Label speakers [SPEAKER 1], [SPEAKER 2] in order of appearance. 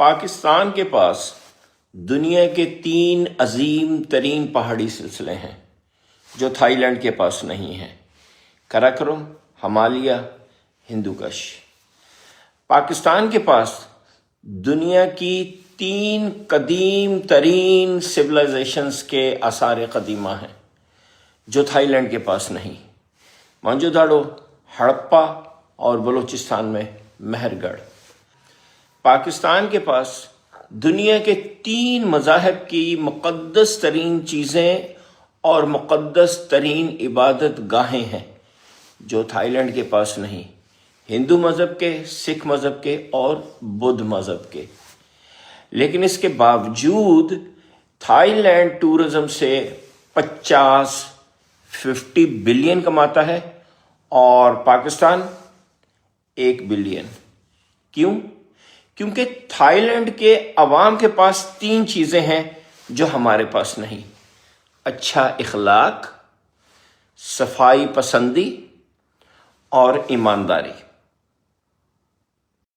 [SPEAKER 1] پاکستان کے پاس دنیا کے 3 عظیم ترین پہاڑی سلسلے ہیں جو تھائی لینڈ کے پاس نہیں ہیں: کراکرم، ہمالیہ، ہندو کش۔ پاکستان کے پاس دنیا کی 3 قدیم ترین سویلائزیشنز کے آثار قدیمہ ہیں جو تھائی لینڈ کے پاس نہیں: موہنجو داڑو، ہڑپا اور بلوچستان میں مہر گڑھ۔ پاکستان کے پاس دنیا کے 3 مذاہب کی مقدس ترین چیزیں اور مقدس ترین عبادت گاہیں ہیں جو تھائی لینڈ کے پاس نہیں: ہندو مذہب کے، سکھ مذہب کے اور بدھ مذہب کے۔ لیکن اس کے باوجود تھائی لینڈ ٹورزم سے 50 بلین کماتا ہے اور پاکستان 1 بلین۔ کیوں؟ کیونکہ تھائی لینڈ کے عوام کے پاس 3 چیزیں ہیں جو ہمارے پاس نہیں: اچھا اخلاق، صفائی پسندی اور ایمانداری۔